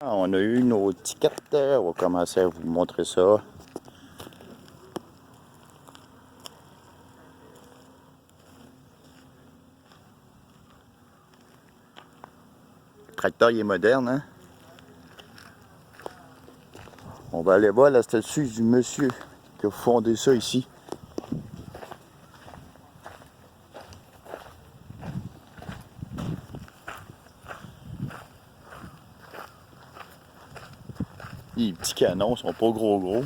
On a eu nos tickets, on va commencer à vous montrer ça. Le tracteur il est moderne, hein? On va aller voir la statue du monsieur qui a fondé ça ici. Les petits canons sont pas gros.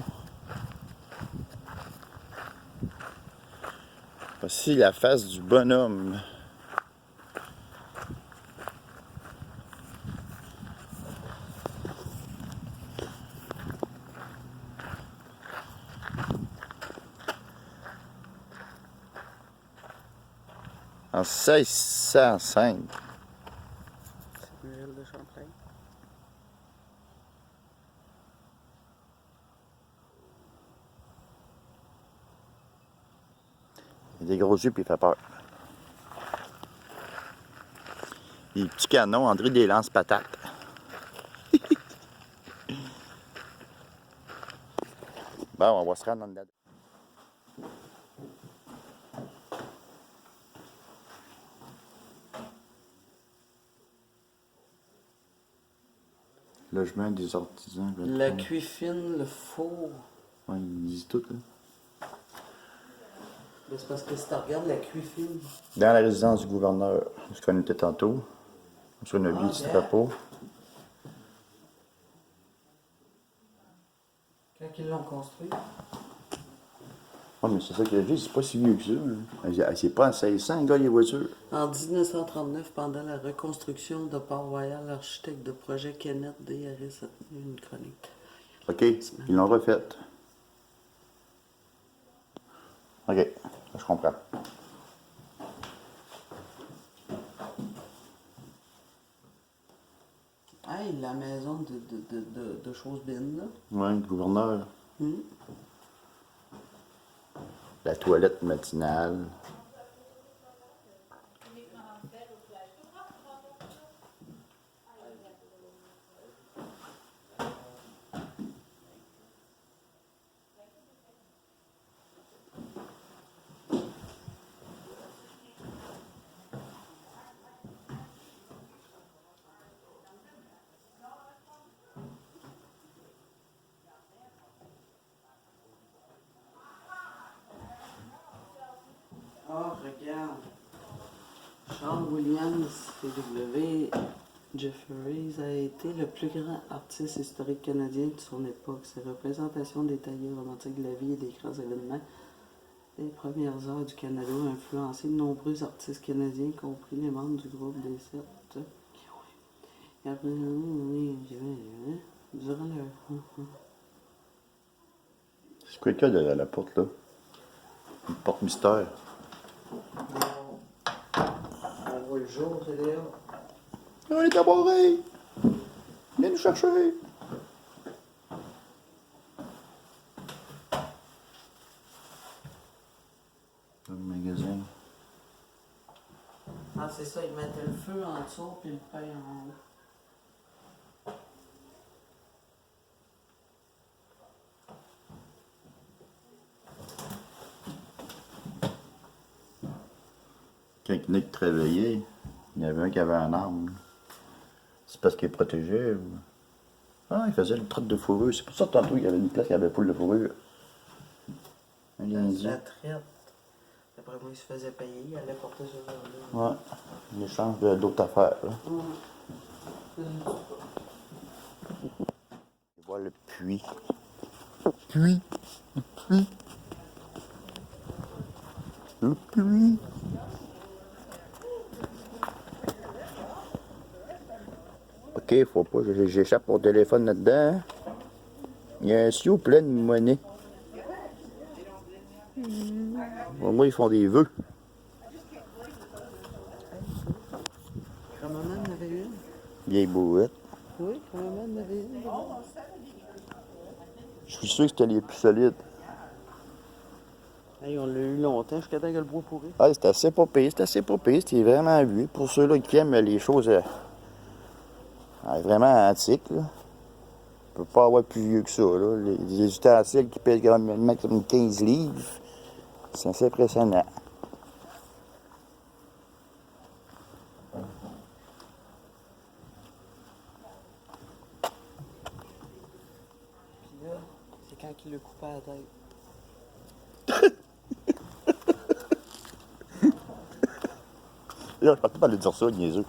Voici la face du bonhomme. En 1605. Samuel de Champlain. Il a des gros yeux puis il fait peur. Les petits canons, André des lance-patates. Bon, on va se rendre en dedans. Logement des artisans. La cuisine, le four. Ouais, ils disent tout, là. Mais c'est parce que si tu regardes la cuisine. Dans la résidence du gouverneur, ce qu'on était tantôt. Sur une vie de drapeau. Quand ils l'ont construit. Ouais, mais c'est ça que je dis, c'est pas si vieux que ça. C'est pas en 1600, gars, les voitures. En 1939, pendant la reconstruction de Port-Royal, l'architecte de projet Kenneth D. Harris a tenu une chronique. OK, ils l'ont refaite. OK, je comprends. Hey, la maison de Chosebine, là. Ouais, le gouverneur. La toilette matinale. Oh, regarde. Charles Williams C.W. Jefferies a été le plus grand artiste historique canadien de son époque. Ses représentations détaillées romantiques de la vie et des grands événements des premières heures du Canada ont influencé de nombreux artistes canadiens, y compris les membres du groupe des Sept. Durant leur... C'est quoi le cas de la porte, là? Une porte mystère. On voit le jour, c'est là. On est aborés! Viens nous chercher! Le magasin. Ah, c'est ça, ils mettaient le feu en dessous puis le pain en haut. Quand Nick travaillait, il y avait un qui avait un arme. C'est parce qu'il protégeait ou... Ah, il faisait le traite de fourrure. C'est pour ça que tantôt, il y avait une place qui avait poule de fourrure. Un Indien. La traite. D'après moi, il se faisait payer, il allait porter ce genre-là. Ouais, en échange d'autres affaires. Là. Je vois le puits. Puits. Le puits. Le puits. Ok, faut pas que j'échappe mon téléphone là-dedans. Il y a un sioux plein de monnaie. Au moins, ils font des vœux. Grand-maman en avait une. Vieille bouette. Oui, grand-maman en avait une. Je suis sûr que c'était les plus solides. Hey, on l'a eu longtemps jusqu'à temps que le bois pourrit. Ah, c'était assez pas pire, c'était vraiment vu. Pour ceux-là qui aiment les choses vraiment antiques, là. peut pas avoir plus vieux que ça, là. Les ustensiles qui pèsent quand même maximum 15 livres, c'est assez impressionnant. Puis là, c'est quand il le coupe à la tête. Là, je pensais pas de dire ça, niaiseux.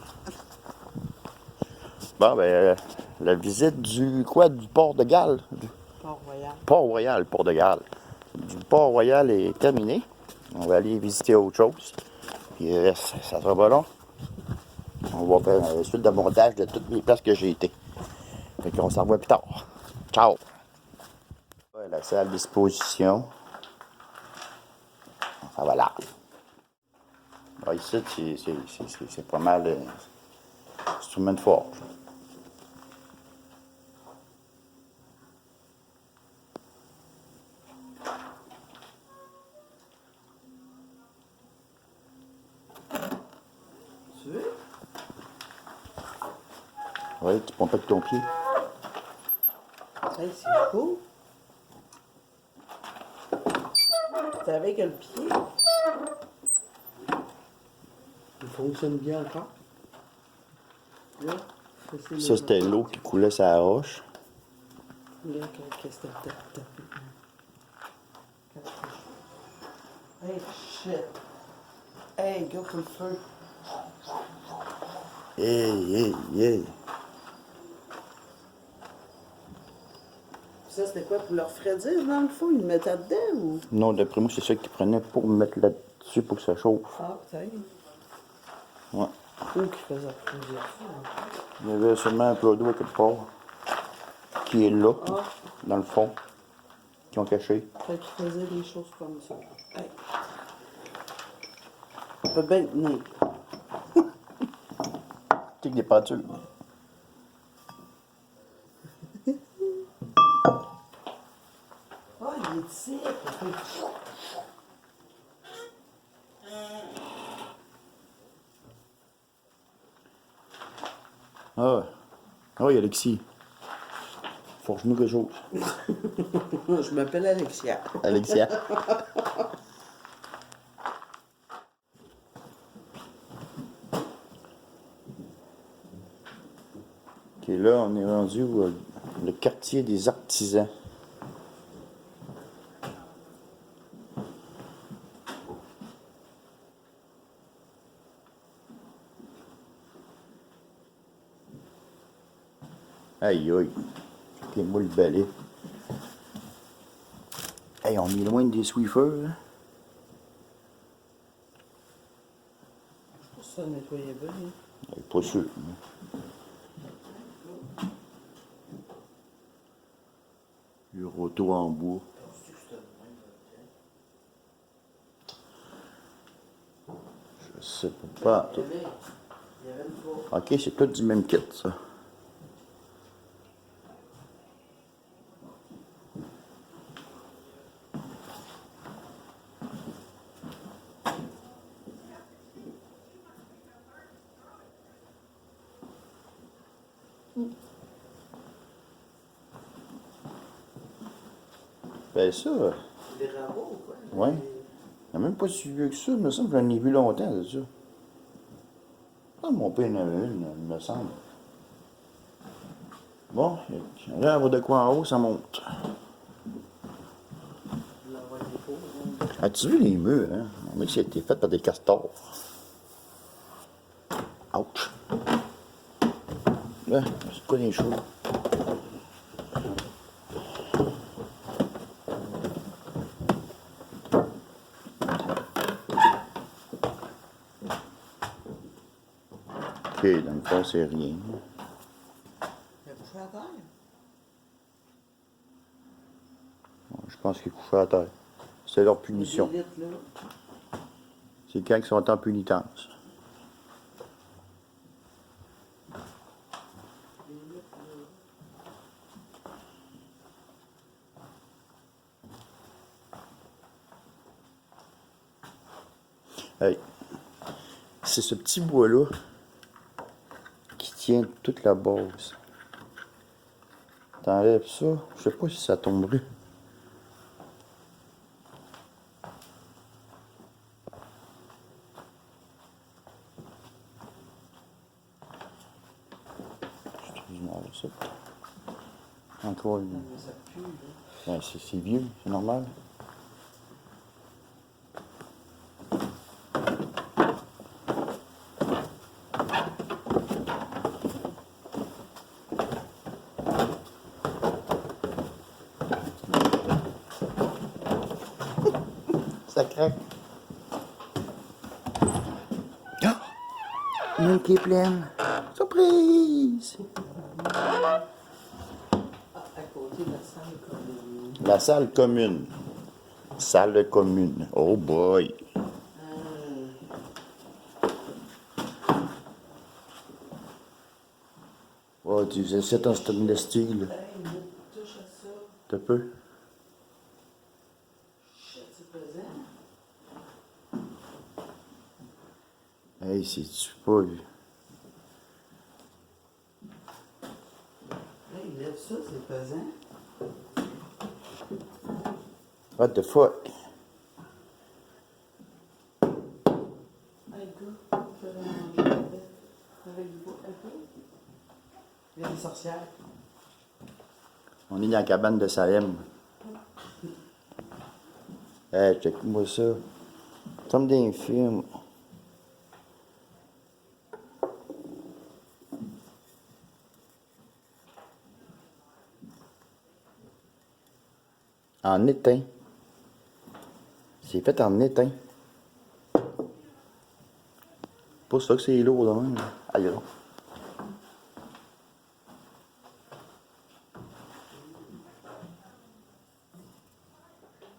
Bon, ben, la visite du port de Galles. Port-Royal. Port-Royal, Port de Galles. Du Port-Royal est terminé. On va aller visiter autre chose. Puis ça sera pas long. On va faire la suite de montage de toutes les places que j'ai été. Fait qu'on s'en revoit plus tard. Ciao! La salle d'exposition. Ça va là. Ah, ici, c'est pas mal instrument de forge. Tu veux? Oui, tu pompes avec ton pied. Hey, c'est beau. Tu savais que le pied, il fonctionne bien encore. Là, Ça, c'était l'eau qui coulait sur la roche. Là, qu'est-ce que t'as? Hey, shit. Hey, go pour le feu. Hey. Ça, c'était quoi pour leur refroidir dans le fond? Ils le mettaient dedans ou? Non, d'après moi, c'est ça qu'ils prenaient pour mettre là-dessus pour que ça chauffe. Ah, peut-être. Ouais. Ou qu'ils faisaient plusieurs fois. Il y avait seulement un peu d'eau à quelque part. Qui est là, dans le fond. Qui ont caché. Fait qu'ils faisaient des choses comme ça. Hey. On peut bien tenir. Tu sais, des peintures. Ah, il est ici. Ah, il y a Alexis. Forge-nous quelque chose. Je m'appelle Alexia. Alexia. OK, là, on est rendu au le quartier des artisans. Aïe, aïe. Fais-moi le balai. Hey, on est loin des Swifers, hein? Pour ça, nettoyer bien. Pas sûr. Hein? Le roto en bois. Je sais pas. Il y avait une fois. OK, c'est tout du même kit, ça. Ben ça, Des rameaux ou quoi? ouais. Il n'y a même pas si vieux que ça, il me semble que j'en ai vu longtemps, c'est ça. Ah, mon père en avait une, il me semble. Bon, il y a l'arbre de quoi en haut, ça monte. As-tu vu les murs, hein? On dit que ça a été fait par des castors. Ouch! Là, c'est quoi les choses? Ok, dans le fond, c'est rien. Il a couché à terre. Je pense qu'ils couchaient à terre. C'est leur punition. Des litres, là. C'est quand ils sont en pénitence. Hey, c'est ce petit bois-là qui tient toute la base. t'enlèves ça, je sais pas si ça tomberait. Je trouve mal, ça. Encore une. Mais ça pue, là. Ben, c'est vieux, c'est normal. Ça craque. Ah! Une qui est pleine. Surprise! Ah, à côté de la salle commune. La salle commune. Salle commune. Oh boy! Oh, tu sais, c'est un stainless steel. Hey, touche à ça. T'as peu? Shit, c'est pesant. Hey, c'est-tu pas. Hey, lève ça, c'est pesant. What the fuck? Hey, gars, fais le manger avec du bois un peu. Il y a des sorcières. On est dans la cabane de Salem. Hey, check-moi ça. Comme des films. En étain. C'est fait en étain. Pas ça que c'est lourd, là, même. Aïe, là.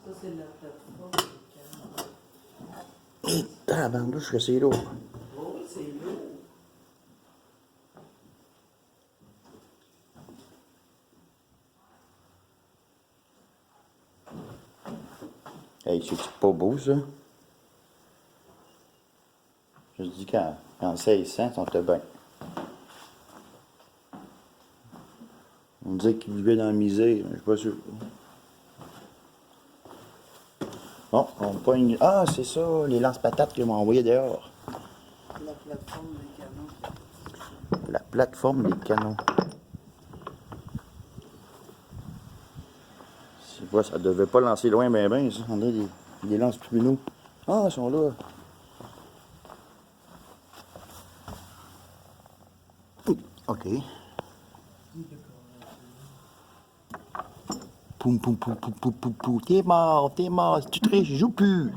Ça, c'est la plateforme. Tabarnouche que c'est lourd. Oh, oui, c'est lourd. Hey, c'est pas beau, ça? Je dis quand 1600, on te bien. On disait qu'ils vivaient dans la misère, mais je suis pas sûr. Bon, on pogne. Ah, c'est ça, les lance-patates qu'ils m'ont envoyé dehors. La plateforme des canons. La plateforme des canons. Tu vois, ça devait pas lancer loin, ben, ça. On a des lance-plumeaux. Ah, ils sont là. OK. Poum, poum, poum, poum, poum, poum, poum. T'es mort, si tu triches, je joue plus.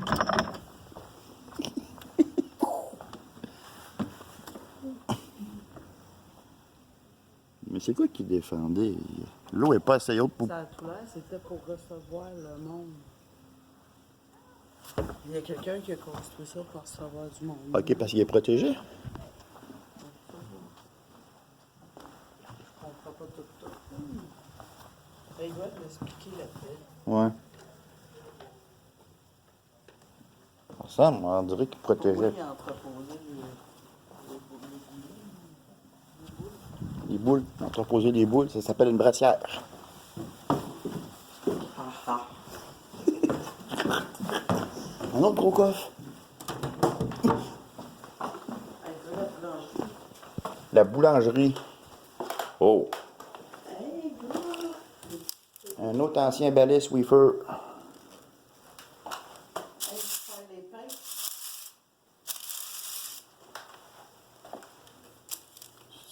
Mais c'est quoi qui défendait? L'eau est pas assez haute pour. Ça a tout l'air, c'était pour recevoir le monde. Il y a quelqu'un qui a construit ça pour recevoir du monde. OK, parce qu'il est protégé? Je comprends pas tout. Il doit l'expliquer là-dedans. Ouais. Ça ressemble, on dirait qu'il protégeait. Oui, il entreposait Les boules, entreposer des boules, ça s'appelle une brassière. Un autre gros coffre. La boulangerie. Oh. Un autre ancien balai Swiffer.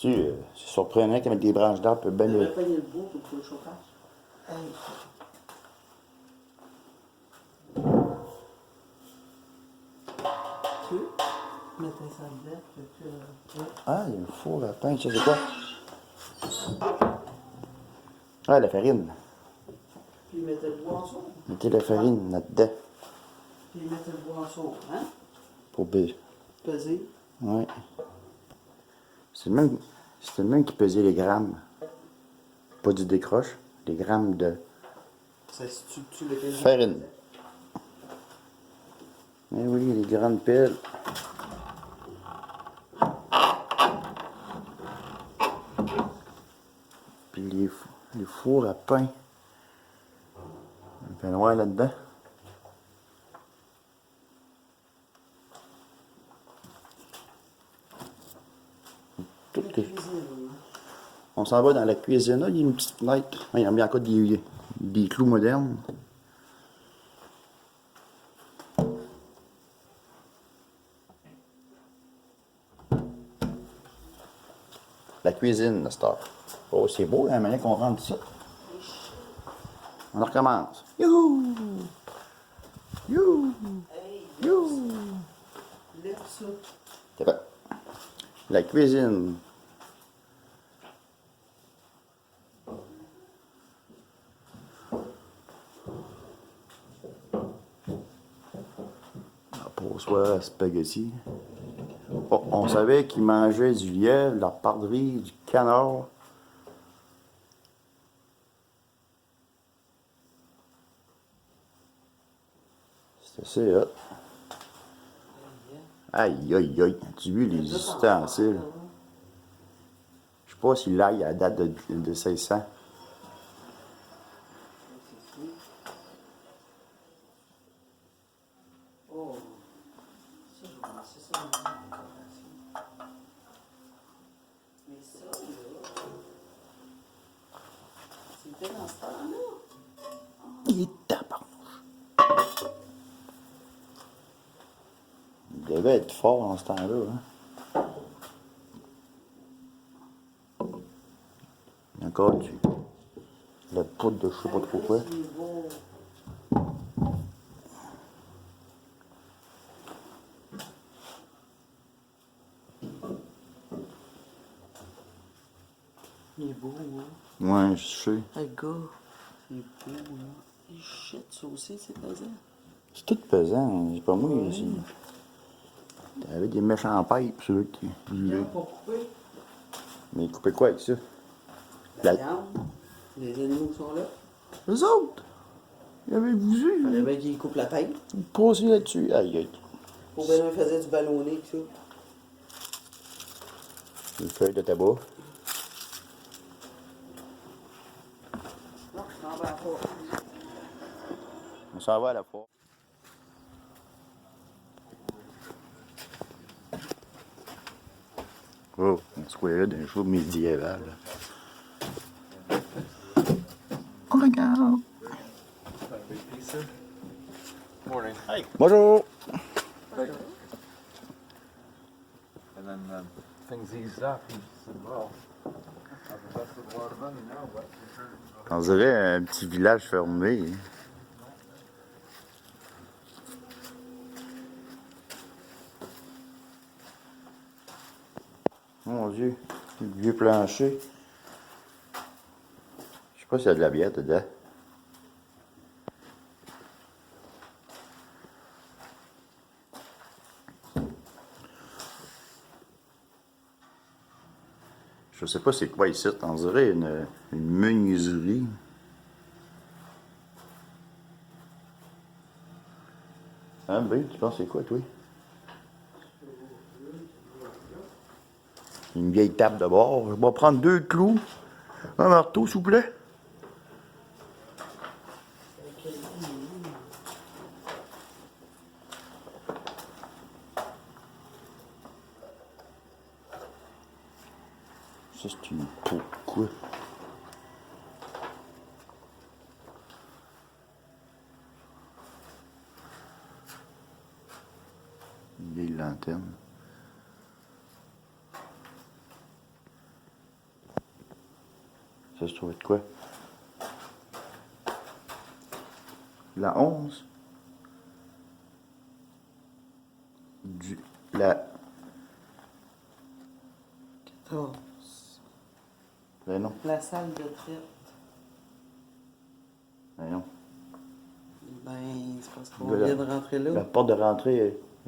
C'est surprenant qu'avec des branches d'arbres peut bien. Il aurait payé le bout pour le chauffage. Tu mettais ça dedans, Ah, il y a un four à pain, tu sais c'est quoi? Ah, la farine. puis il mettait le bois en sourd. Mettez la farine là-dedans. Puis il mettait le bois en sourd, hein? Pour B. Peser. Ouais. C'est le même qui pesait les grammes. Pas du décroche, les grammes de Ça tu le fais. farine. Eh oui, les grandes pelles. Puis Les fours à pain. Un pain noir là-dedans. Tout La est... cuisine. On s'en va dans la cuisine. Là, il y a une petite fenêtre. Il y a bien encore des clous modernes. La cuisine, la star. Oh, c'est beau, la manière qu'on rentre ça. On recommence. Youhou! Youhou! Hey, Youhou! lève ça. C'est bon. La cuisine. Pour soi, spaghetti. Oh, on savait qu'ils mangeaient du lièvre, de la pardrix, du canard. C'est assez hot. Aïe, aïe, aïe. As-tu vu les ustensiles? Je sais pas si l'ail a date de 1600. Oh, ça, je vais lancer ça dans la décoration. Mais ça, là, c'était dans ce temps-là. Il est tabarnouche. Il devait être fort dans ce temps-là. Hein? Il y a encore la poudre de je sais pas trop quoi. C'est beau. Il est beau, hein? Ouais, je sais. Le gars, c'est beau, là. Et shit, ça aussi, c'est pesant. C'est tout pesant. C'est pas moi ici. T'avais des méchants pipes, ceux qui. Viande pour couper. Mais couper quoi avec ça? La viande. Les animaux sont là. Les autres! Il avait vu. Fallait bien qu'ils coupent la tête. Posé là-dessus. Aïe, aïe. Pour bien il faisait du ballonné avec ça. Une feuille de tabac. Non, je t'en vais à pas. On s'en va à la fois. Oh, on se croirait d'un show médiéval. On regarde. Morning. Hi. Bonjour. And then things eased up. He said, well, I've invested a lot of money now, but On dirait un petit village fermé. Mon Dieu, le vieux plancher. Je sais pas s'il y a de la bière dedans. Je sais pas c'est quoi ici, on dirait une menuiserie. Hein, ben, tu penses c'est quoi, toi? Une vieille table de bord. Je vais prendre 2 clous, un marteau, s'il vous plaît. Ça, c'est une peau de quoi? Une vieille lanterne. Ça se trouve être quoi? La 11? La... 14. Ben non, La salle de traite. ben non. Ben, c'est parce qu'on Voilà. vient de rentrer là. La porte de rentrée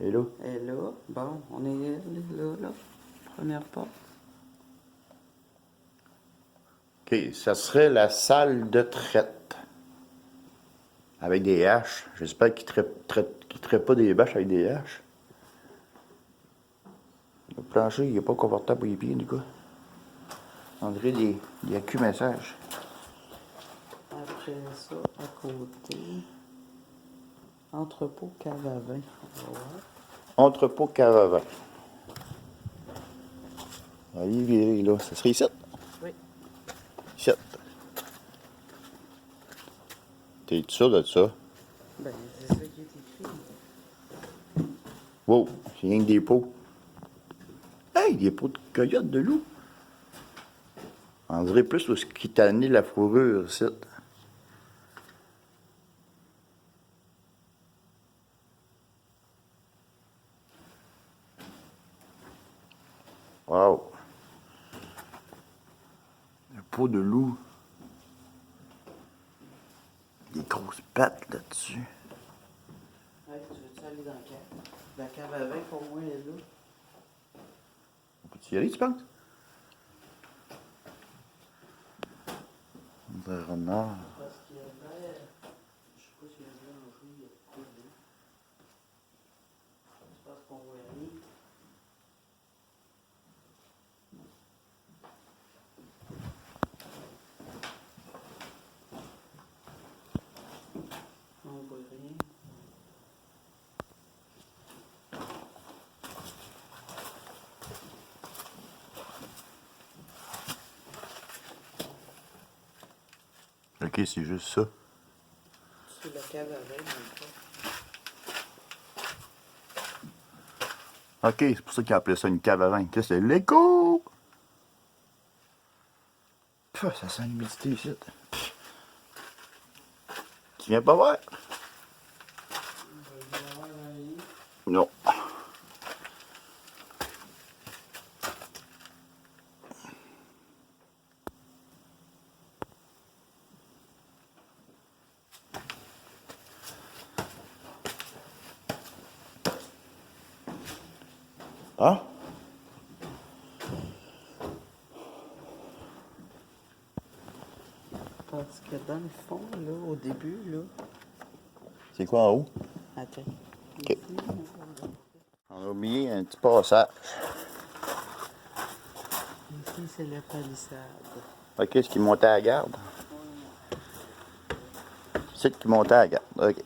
est là. Elle est là. Bon, on est là. Première porte. OK, ça serait la salle de traite. Avec des haches. J'espère qu'ils ne traitent pas des bâches avec des haches. Le plancher, il n'est pas confortable pour les pieds, du coup. On dirait des accumessages. Après ça, à côté, entrepôt cave à vin. On va voir. Entrepôt cave à vin. Allez, virer là. Ça serait ici? Oui. Ici. T'es sûr de ça? Ben, c'est ça qui est écrit. Wow, c'est rien que des pots. Hey, des pots de coyote de loup. On dirait plus où ce qui t'a né la fourrure, ici. Wow. Un pot de loup. Des grosses pattes là-dessus. Ouais, tu veux-tu aller dans la cave? La cave à vin, pour moi, elle est là. On peut-tu y aller, tu penses? Un renard. Parce qu'il y a l'air. Je sais pas s'il y a l'air en jouer, il y a de quoi là. C'est parce qu'on voit rien. On voit rien. Ok, c'est juste ça. C'est la cave à vin, dans le fond. Ok, c'est pour ça qu'ils appelaient ça une cave à vin. Qu'est-ce que c'est l'écho? Pff, ça sent l'humidité ici. Pff. Tu viens pas voir? Non. Hein? Parce que dans le fond, là, au début, là. C'est quoi en haut? Attends. Ok. Ici, On a oublié un petit passage. ici, c'est la palissade. Ok, ce qui montait à la garde. C'est qui montait à la garde. Ok.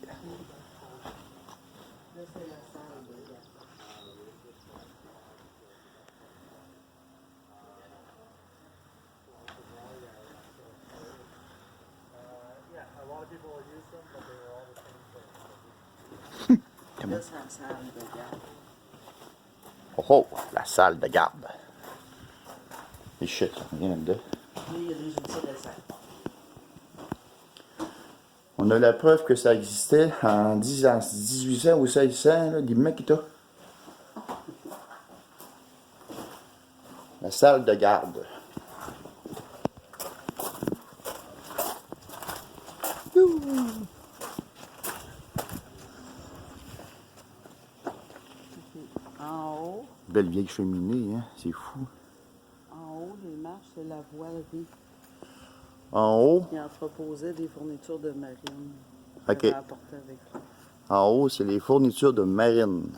Là, c'est la salle de garde. Là, c'est la salle de garde. Oh oh, la salle de garde. Et shit, on vient dedans. Là, il y a des outils récents. On a la preuve que ça existait en 1800 ou 1600, là, des Makita. La salle de garde. En haut, Belle vieille cheminée, hein? C'est fou. en haut, les marches, c'est la voilerie. En haut, Il entreposait des fournitures de marine. Ok. Il apporté avec lui. en haut, c'est les fournitures de marine.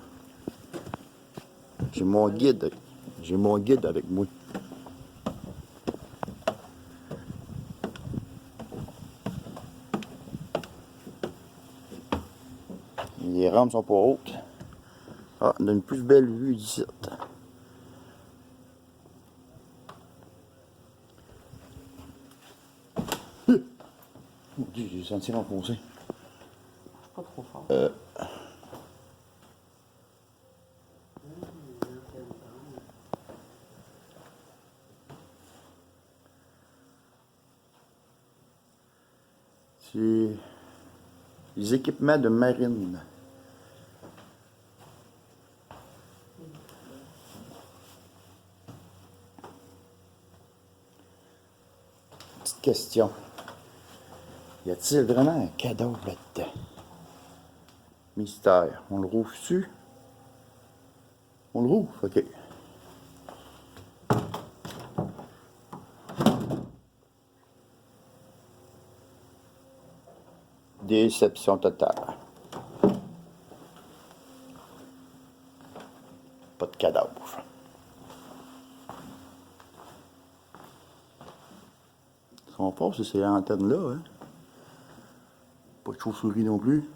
J'ai mon guide. J'ai mon guide avec moi. Les rampes sont pas hautes. Ah, on a une plus belle vue d'ici. Mon Dieu, j'ai senti m'enfoncer. C'est pas trop fort. C'est les équipements de marine. Petite question. Y a-t-il vraiment un cadavre là-dedans? Mystère. On le rouvre-tu? On le rouvre? OK. Déception totale. Pas de cadavre. Ce qu'on pense, c'est ces antennes-là, hein? Pas de chauve-souris non plus.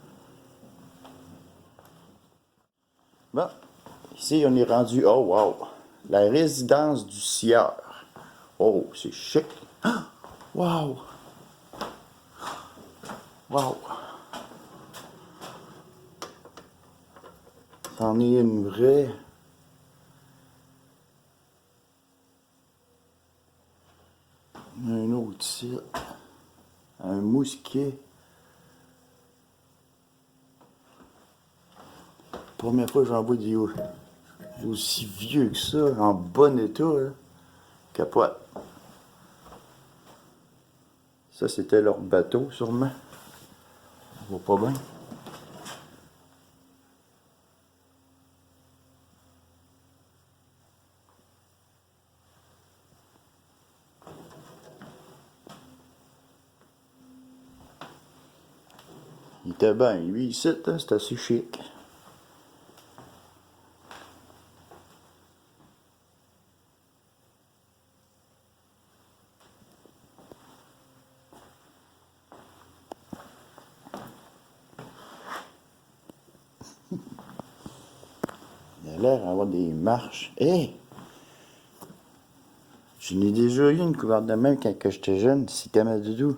Bon, ici on est rendu, oh wow, la résidence du sieur. Oh, c'est chic. Ah, wow. Wow. C'en est une vraie. Un autre ici. Un mousquet. Première fois que j'en vois des aussi vieux que ça, en bon état. Là. Capote. Ça, c'était leur bateau, sûrement. On voit pas bien. Il était bien. Lui, ici, hein, c'est assez chic. Il a l'air d'avoir des marches. Hé! Hey! Je n'ai déjà eu une couverte de même quand j'étais jeune. C'est Camadoudou.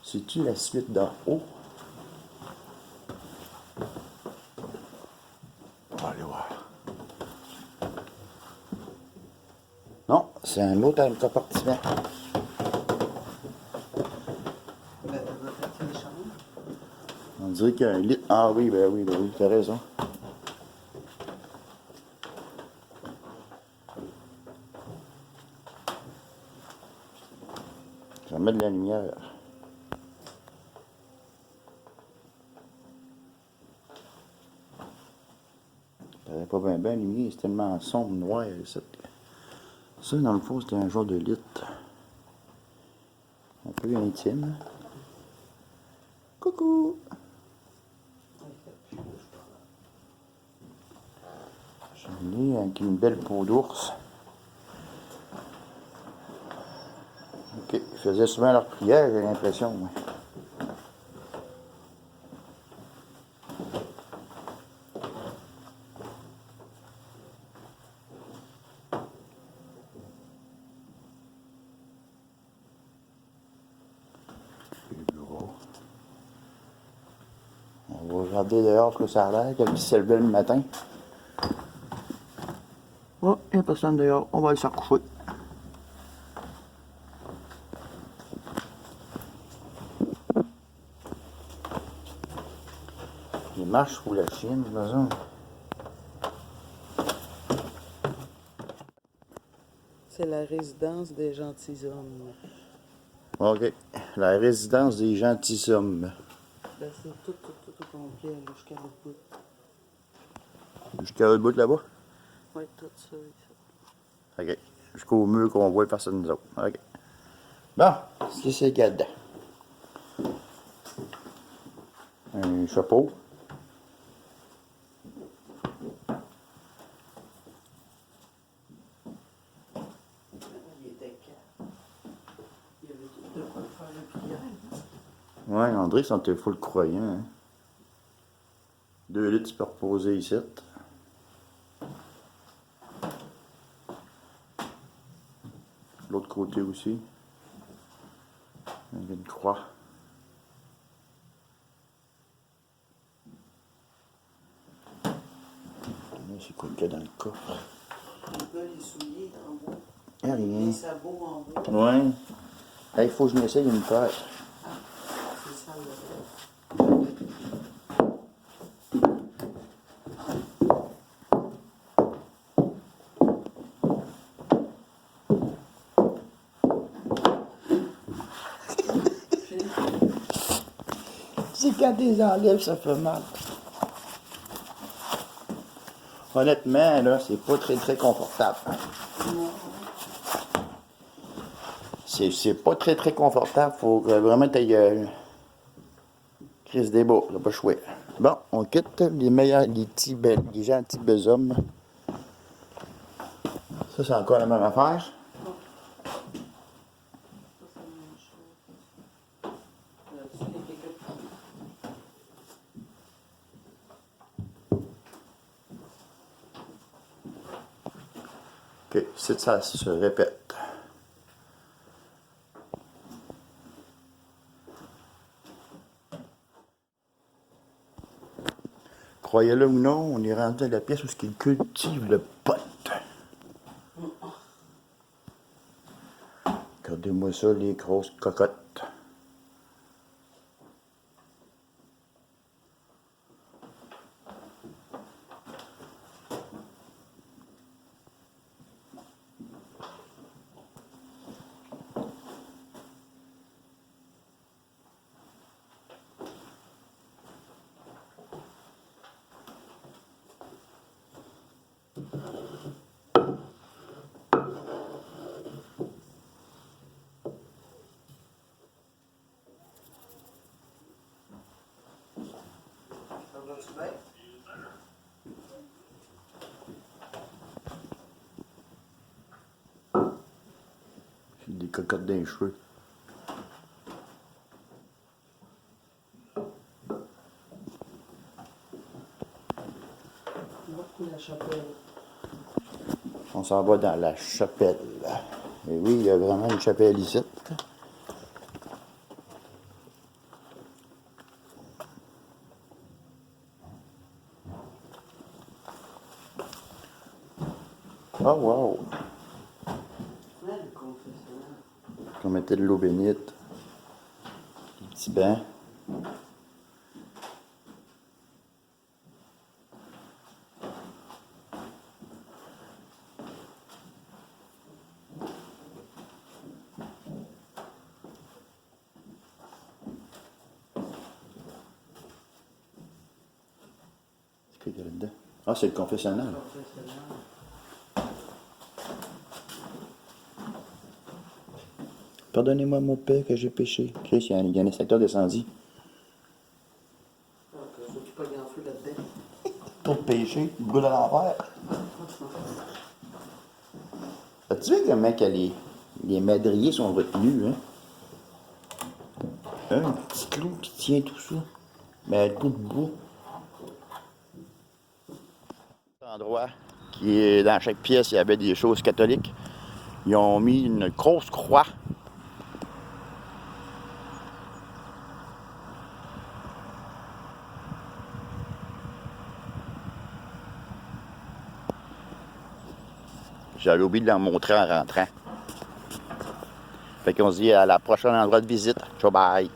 C'est-tu la suite d'en haut? On va aller voir. Non, c'est un autre compartiment. On dirait qu'il y a un lit. Ah oui, ben oui, t'as raison. Je vais mettre de la lumière. Ça n'avait pas bien bien lumière, c'est tellement sombre, noir. Ça, dans le fond, c'était un genre de lit. Un peu intime. Coucou! J'en ai avec une belle peau d'ours. Ok, ils faisaient souvent leur prière, j'ai l'impression. Ouais. Le bureau. On va regarder dehors ce que ça a l'air, comme si c'est levé le matin. Oh, il n'y a personne dehors, on va aller se recoucher. Les marches sous la Chine, par exemple. C'est la résidence des gentilshommes. Ok, la résidence des gentilshommes. Ben, c'est tout au complet, là, jusqu'à l'autre bout. Jusqu'à l'autre bout là-bas? Oui, tout ça, ça. Ok. Jusqu'au mur qu'on voit personne nous autres. Ok. Bon, qu'est-ce que c'est qu'il y a dedans? Un chapeau. Il était calme. Il y avait tout de quoi faire la prière. Ouais, André, c'est un full croyant. Hein? 2 litres, tu peux reposer ici. L'autre côté aussi. Il y a une croix. C'est quoi qu'il y a dans le coffre? On peut les souliers en bas. Il n'y a rien. Les sabots en bas. Ouais. Il faut que je m'essaye une paire. C'est ça le fait. C'est quand tu les enlèves, ça fait mal. Honnêtement, là, c'est pas très confortable. C'est pas très confortable. Faut que vraiment t'ailles crise des bas, là, pas chouette. Bon, on quitte les meilleurs, les gentils besommes. Ça, c'est encore la même affaire. Ok, si ça se répète. Croyez-le ou non, on est rendu à la pièce où ils cultivent le pot. Regardez-moi ça, les grosses cocottes. Ça va-tu bien? J'ai des cocottes dans les cheveux. La chapelle. On s'en va dans la chapelle. Et oui, il y a vraiment une chapelle ici. Oh wow! Ouais, le confessionnal. On mettait de l'eau bénite. Des petits bancs. C'est quoi qu'il y a là-dedans? Ah, c'est le confessionnal. Confessionnal. Pardonnez-moi mon père que j'ai péché. Chris, il y a un inspecteur descendu. Donc, faut qu'il pas grand feu là-dedans. Pour péché, il brûle à l'envers. As-tu vu comment que les madriers sont retenus, hein? Un petit clou qui tient tout ça. Mais le coup de bois. Cet endroit qui est dans chaque pièce, il y avait des choses catholiques. Ils ont mis une grosse croix. J'avais oublié de leur montrer en rentrant. Fait qu'on se dit à la prochaine endroit de visite. Ciao, bye!